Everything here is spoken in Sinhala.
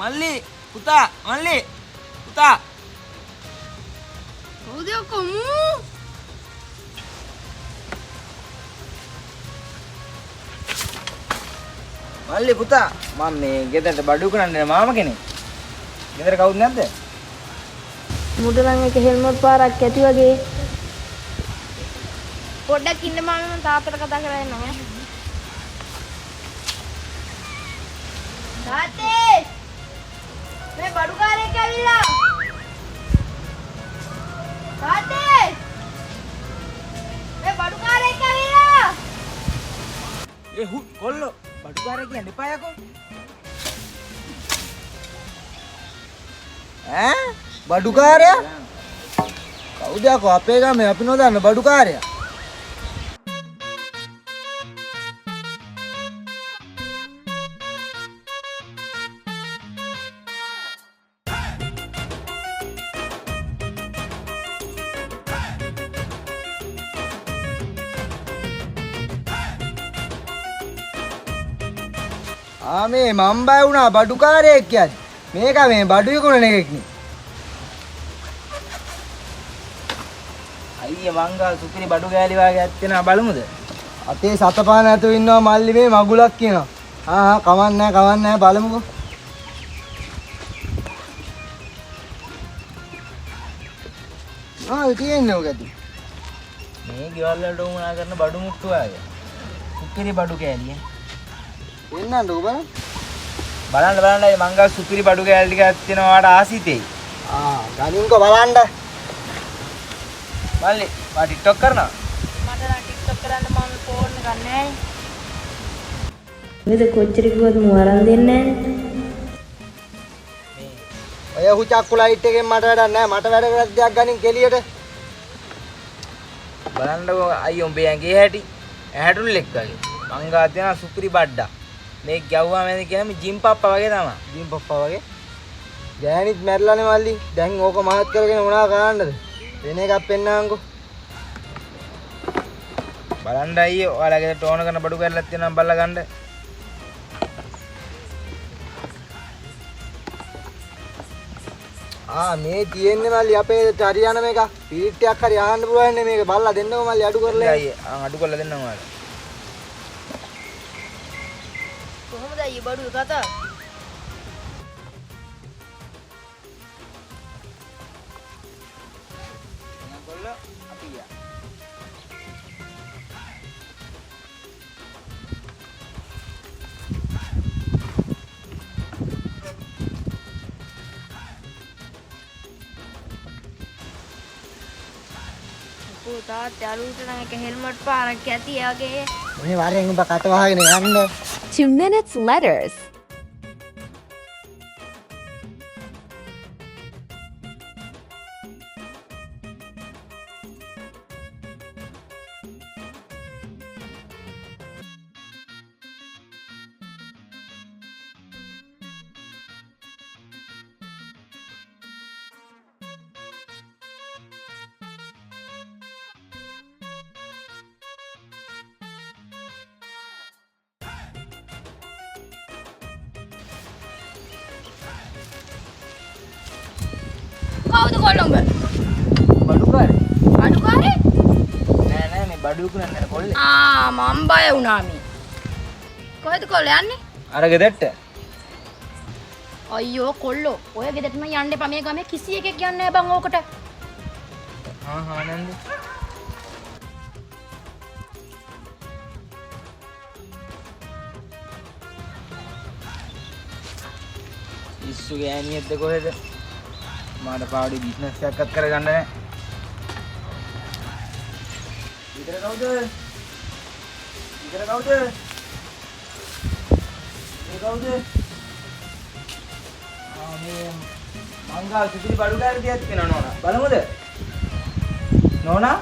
මල්ලි පුතා මල්ලි පුතා කවුද කොමු මල්ලි පුතා මම මේ ගෙදරට බඩු කරන්න යන මාම කෙනෙක්. ගෙදර කවුද නැද්ද? මුඩ නම් එක හෙල්මට් පාරක් ඇති වගේ. පොඩ්ඩක් ඉන්න මාමේ මම තාත්තට කතා කරලා එන්නම් ඈ. තාත්තේ මේ බඩුකාරයෙක් ඇවිල්ලා. තාත්තේ මේ බඩුකාරයෙක් ඇවිල්ලා. කොල්ලෝ බඩුකාරයෙක් කියන්න එපා යකෝ. ඈ බඩුකාරයා? කවුද යකෝ අපේ ගමේ අපි නොදන්න බඩුකාරයා? මේ මම බය වුණා බඩුකාරයෙක් කියන්නේ. මේක මේ බඩු විකුණන එකෙක් නේ. අයියේ මංගා සුපිරි බඩු ගෑලි වාගේ ඇත්තේනා බලමුද? අතේ සතපාන ඇතුව ඉන්නවා මල්ලි මේ මගුලක් කියනවා. කවන්නේ බලමුකෝ. තියෙන්නේ ඔක ඇති. මේ ගෙවල් වලට උමනා කරන බඩු මුට්ටු වාගේ. සුපිරි බඩු කෑලිය. එන්නන්නකෝ බලන්න මේ මංගල් සුපිරි බඩු කෑලි ටිකක් තියෙනවා වාට ආසිතේ. ගනින්කෝ බලන්න. මල්ලි වා ටික්ටොක් කරනවා? මට නම් ටික්ටොක් කරන්න මම ෆෝන් එකක් නැහැ. මෙද කොච්චර කිව්වද මම අරන් දෙන්නේ නැහැ. ඔය හුචක්කු ලයිට් එකෙන් මට වැඩක් නැහැ. මට වැඩ කරලා දෙයක් ගනින් කෙලියට. බලන්නකෝ අයියෝ උඹේ ඇඟේ හැටි. ඇහැටුල් එක් වගේ. මංගා තියෙනවා සුපිරි බඩඩා. මේ ගැව්වා මැද කියන්නේ ජිම් පප්පා වගේ තමයි. ජිම් පප්පා වගේ. ගෑනිත් මැරිලානේ මල්ලි. දැන් ඕක මහත් කරගෙන මොනවා කරන්නද? වෙන එකක් පෙන්නන්නකෝ. බලන්න අයියෝ ඔයාලගේ ටෝන කරන බඩු කැල්ලක් තියෙනවා බලලා ගන්න. මේ තියෙන්නේ මල්ලි අපේ හරියන මේක. පීට්ටියක් හරි ආන්න පුළුවන් නේ මේක. බලලා දෙන්නකෝ මල්ලි අඩු කරලා. අයියේ අඩු කරලා දෙන්නම් ඔයාලා. කොහොමද අයියේ බඩුව කතා? කොල්ලෝ අපි ගියා. තාත්තේ අලුත නම් එක හෙල්මට් පාරක් ඇති වගේ. මොනේ වරෙන් උඹ කට වහගෙන යන්න. 2 minutes letters. කවුද කොළඹ? බඩුකාරේ. බඩුකාරේ? නෑ මේ බඩු විකුණන්න යන කොල්ලේ. මම බය වුණා මේ. කොහෙද කොල්ලෝ යන්නේ? අර ගෙදරට. අයියෝ කොල්ලෝ, ඔය ගෙදරට නම් යන්න එපා. මේ ගමේ කිසි එකෙක් යන්නේ නැහැ බං ඕකට. නන්ද. ඉස්සු ගෑනියෙක්ද කොහෙද? මාට පාඩි බිස්නස් එකක් කරගන්න නැහැ. ඉතර කවුද? මේ කවුද? මේ මංගල් සුපිරි බඩු ගෑරි තියත් කියනවා නෝනා. බලමුද? නෝනා?